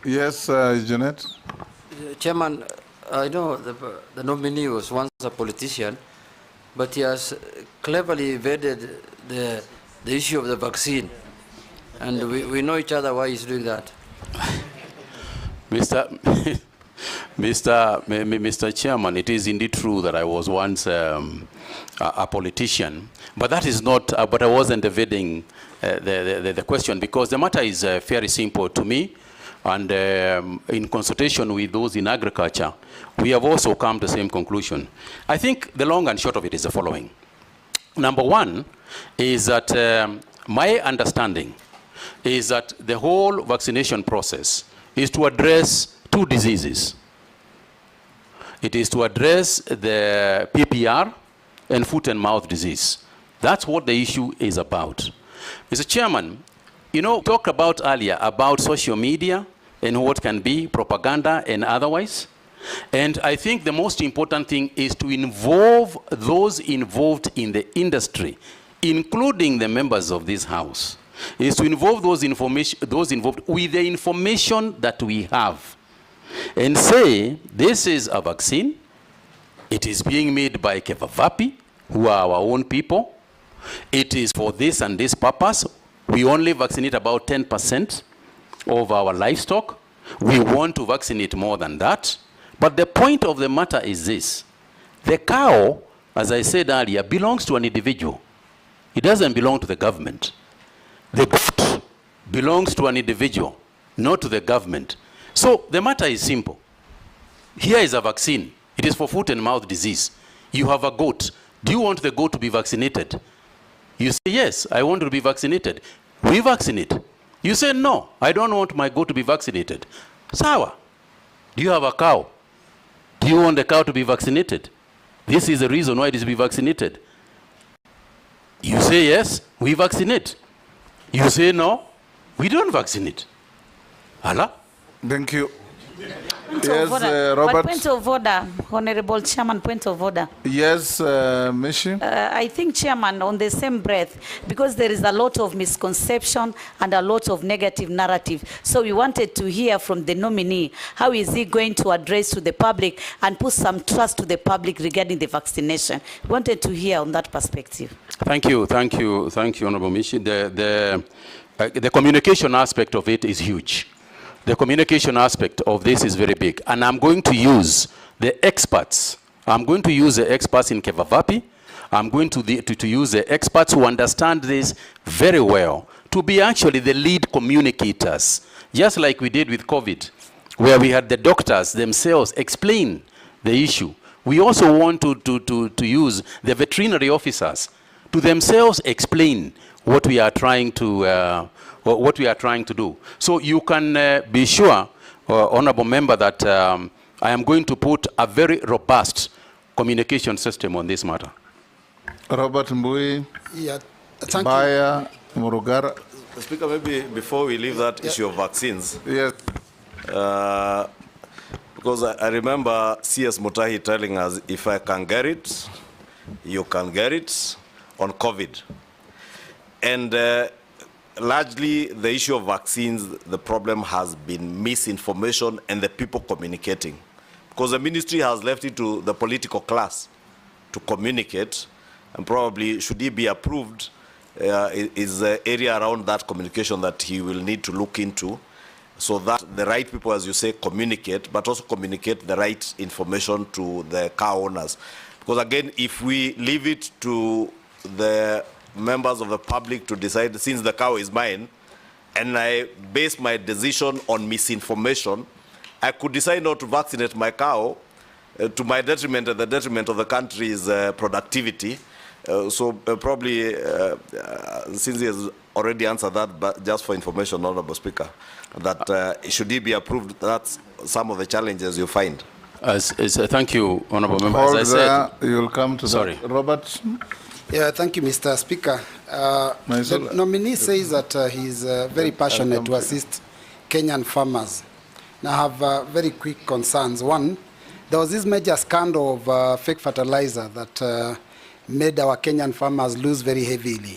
Yes, Junet. Chairman, I know the nominee was once a politician, but he has cleverly evaded the issue of the vaccine. And we know each other why he's doing that. Mr. Chairman, it is indeed true that I was once a politician, but that is not, but I wasn't evading the question, because the matter is very simple to me, and in consultation with those in agriculture, we have also come to the same conclusion. I think the long and short of it is the following. Number one is that my understanding is that the whole vaccination process is to address two diseases. It is to address the PPR and foot and mouth disease. That's what the issue is about. Mr. Chairman, you know, we talked about earlier about social media and what can be propaganda and otherwise. And I think the most important thing is to involve those involved in the industry, including the members of this House, is to involve those involved with the information that we have. And say, this is a vaccine, it is being made by Kevavapi, who are our own people. It is for this and this purpose. We only vaccinate about 10% of our livestock. We want to vaccinate more than that. But the point of the matter is this. The cow, as I said earlier, belongs to an individual. It doesn't belong to the government. The goat belongs to an individual, not to the government. So the matter is simple. Here is a vaccine. It is for foot and mouth disease. You have a goat. Do you want the goat to be vaccinated? You say, yes, I want to be vaccinated. We vaccinate. You say, no, I don't want my goat to be vaccinated. Sawa. Do you have a cow? Do you want the cow to be vaccinated? This is the reason why it is to be vaccinated. You say, yes, we vaccinate. You say, no, we don't vaccinate. Alaaah? Thank you. Yes, Robert. Point of order, Honorable Chairman, point of order. Yes, Mishi. I think, Chairman, on the same breath, because there is a lot of misconception and a lot of negative narrative, so we wanted to hear from the nominee, how is he going to address to the public and put some trust to the public regarding the vaccination? We wanted to hear on that perspective. Thank you, Honorable Mishi. The communication aspect of it is huge. The communication aspect of this is very big. And I'm going to use the experts. I'm going to use the experts in Kevavapi. I'm going to use the experts who understand this very well to be actually the lead communicators, just like we did with COVID, where we had the doctors themselves explain the issue. We also want to use the veterinary officers to themselves explain what we are trying to do. So you can be sure, Honorable Member, that I am going to put a very robust communication system on this matter. Robert Mbui, yeah, thank Baya, Murugara. Speaker, maybe before we leave that issue of vaccines, yes. Because I remember CS Mutahi telling us, if I can get it, you can get it on COVID. And largely, the issue of vaccines, the problem has been misinformation and the people communicating. Because the ministry has left it to the political class to communicate, and probably, should he be approved, is the area around that communication that he will need to look into, so that the right people, as you say, communicate, but also communicate the right information to the cow owners. Because again, if we leave it to the members of the public to decide, since the cow is mine, and I base my decision on misinformation, I could decide not to vaccinate my cow to my detriment and the detriment of the country's productivity. Probably, since he has already answered that, but just for information, Honorable Speaker, that should he be approved, that's some of the challenges you find. Thank you, Honorable Member. Hold as I said, you'll come to sorry. that. Robert. Yeah, thank you, Mr. Speaker. The nominee says that he is very passionate to assist Kenyan farmers. Now, I have very quick concerns. One, there was this major scandal of fake fertilizer that made our Kenyan farmers lose very heavily.